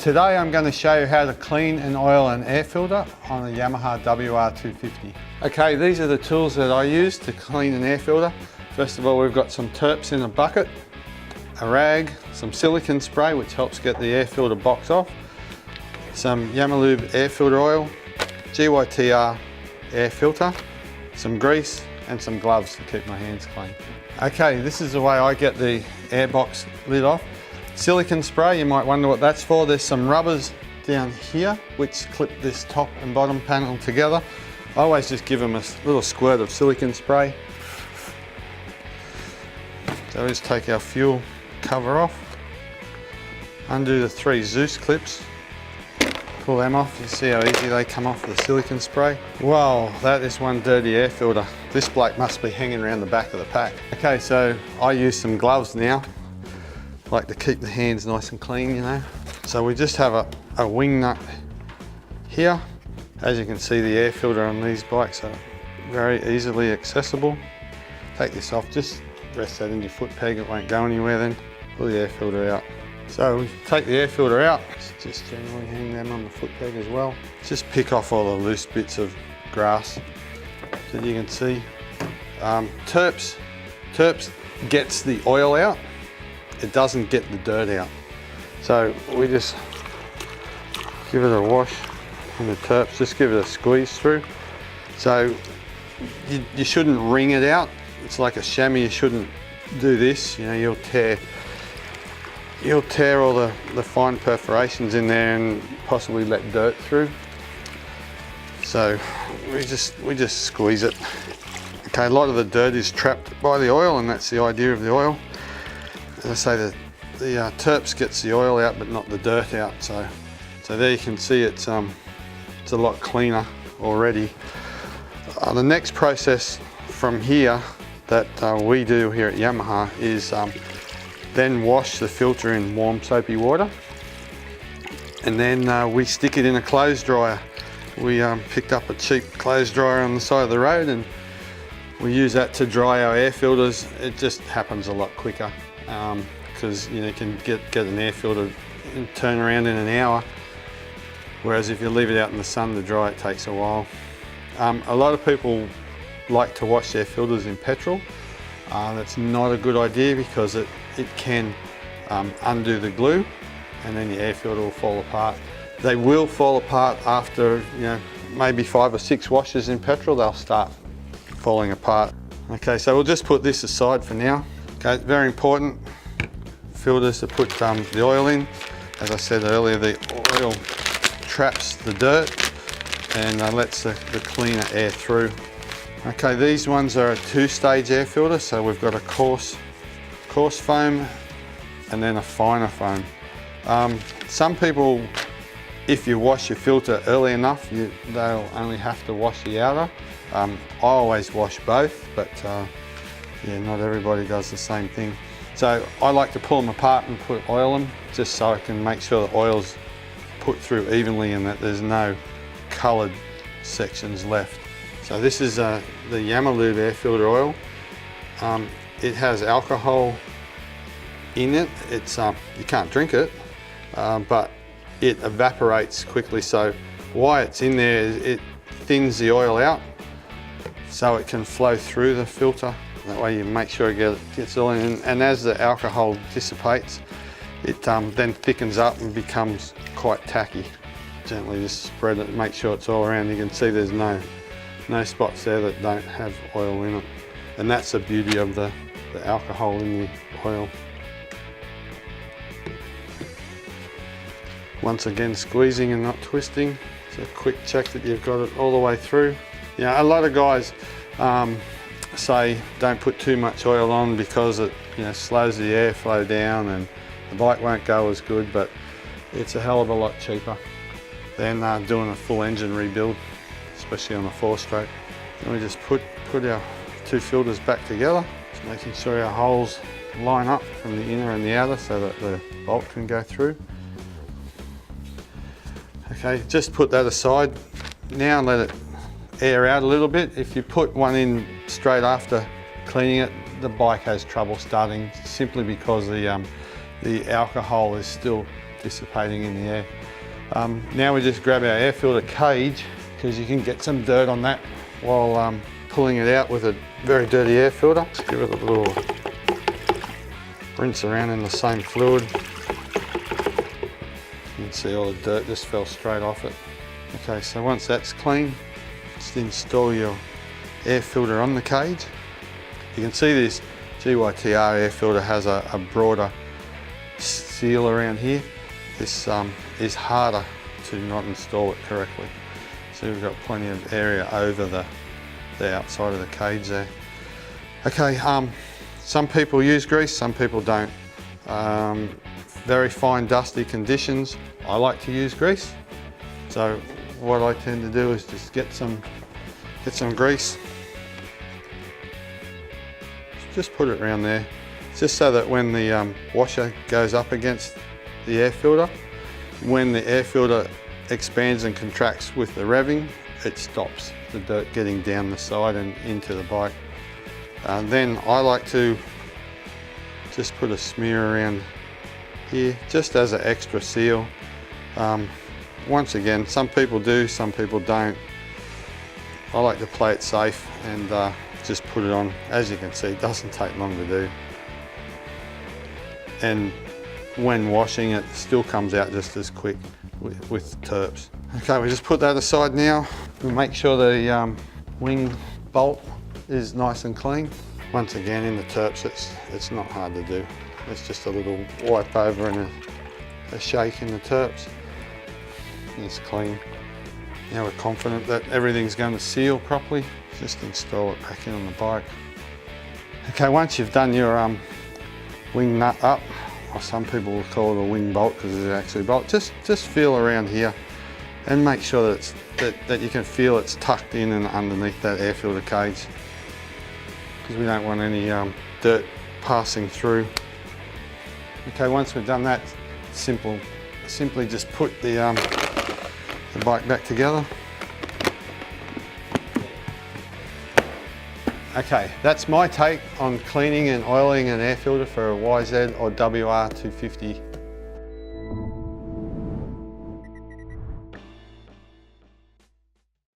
Today I'm going to show you how to clean and oil an air filter on a Yamaha WR250. Okay, these are the tools that I use to clean an air filter. First of all, we've got some terps in a bucket, a rag, some silicone spray which helps get the air filter box off, some Yamaha air filter oil, GYTR air filter, some grease and some gloves to keep my hands clean. Okay, this is the way I get the air box lid off. Silicone spray, you might wonder what that's for. There's some rubbers down here which clip this top and bottom panel together. I always just give them a little squirt of silicone spray. So we just take our fuel cover off, undo the 3 Zeus clips, pull them off. You see how easy they come off with the silicone spray. Wow, that is one dirty air filter. This bloke must be hanging around the back of the pack. Okay, so I use some gloves now. Like to keep the hands nice and clean, you know. So we just have a wing nut here. As you can see, the air filter on these bikes are very easily accessible. Take this off, just rest that in your foot peg, it won't go anywhere then. Pull the air filter out. So we take the air filter out, just generally hang them on the foot peg as well. Just pick off all the loose bits of grass that you can see. Terps gets the oil out. It doesn't get the dirt out. So we just give it a wash on the terps, just give it a squeeze through. So you shouldn't wring it out. It's like a chamois, you shouldn't do this. You know, you'll tear all the fine perforations in there and possibly let dirt through. So we just squeeze it. Okay, a lot of the dirt is trapped by the oil, and that's the idea of the oil. As I say, the terps gets the oil out but not the dirt out, so there you can see it's a lot cleaner already. The next process from here that we do here at Yamaha is then wash the filter in warm soapy water, and then we stick it in a clothes dryer. We picked up a cheap clothes dryer on the side of the road and we use that to dry our air filters. It just happens a lot quicker. Because you can get an air filter and turn around in an hour, whereas if you leave it out in the sun to dry, it takes a while. A lot of people like to wash their filters in petrol. That's not a good idea because it can undo the glue and then your air filter will fall apart. They will fall apart after maybe 5 or 6 washes in petrol. They'll start falling apart. Okay, so we'll just put this aside for now. Okay, very important filters to put the oil in. As I said earlier, the oil traps the dirt and lets the cleaner air through. Okay, these ones are a 2-stage air filter, so we've got a coarse foam and then a finer foam. Some people, if you wash your filter early enough, they'll only have to wash the outer. I always wash both, but yeah, not everybody does the same thing. So I like to pull them apart and oil them, just so I can make sure the oil's put through evenly and that there's no coloured sections left. So this is the Yamaha air filter oil. It has alcohol in it. It's you can't drink it, but it evaporates quickly. So why it's in there is it thins the oil out so it can flow through the filter. That way you make sure it gets all in, and as the alcohol dissipates, it then thickens up and becomes quite tacky. Gently just spread it, make sure it's all around. You can see there's no spots there that don't have oil in it. And that's the beauty of the alcohol in the oil. Once again, squeezing and not twisting. It's a quick check that you've got it all the way through. A lot of guys say don't put too much oil on because it slows the airflow down and the bike won't go as good, but it's a hell of a lot cheaper than doing a full engine rebuild, especially on a 4-stroke. Then we just put our 2 filters back together, just making sure our holes line up from the inner and the outer so that the bolt can go through. Okay, just put that aside now and let it air out a little bit. If you put one in straight after cleaning it, the bike has trouble starting simply because the alcohol is still dissipating in the air. Now we just grab our air filter cage, because you can get some dirt on that while pulling it out with a very dirty air filter. Just give it a little rinse around in the same fluid. You can see all the dirt just fell straight off it. Okay, so once that's clean, just install your air filter on the cage. You can see this GYTR air filter has a broader seal around here. This is harder to not install it correctly. So we've got plenty of area over the outside of the cage there. Okay, some people use grease, some people don't. Very fine dusty conditions, I like to use grease. So what I tend to do is just get some grease. Just put it around there, just so that when the washer goes up against the air filter, when the air filter expands and contracts with the revving, it stops the dirt getting down the side and into the bike. Then I like to just put a smear around here, just as an extra seal. Once again, some people do, some people don't. I like to play it safe and just put it on. As you can see, it doesn't take long to do. And when washing, it still comes out just as quick with terps. Okay, we just put that aside now. We make sure the wing bolt is nice and clean. Once again, in the terps, it's not hard to do. It's just a little wipe over and a shake in the terps. It's clean. Now we're confident that everything's going to seal properly. Just install it back in on the bike. Okay, once you've done your wing nut up, or some people will call it a wing bolt because it's actually a bolt, just feel around here and make sure that you can feel it's tucked in and underneath that air filter cage, because we don't want any dirt passing through. Okay, once we've done that, simply just put the bike back together. Okay, that's my take on cleaning and oiling an air filter for a YZ or WR250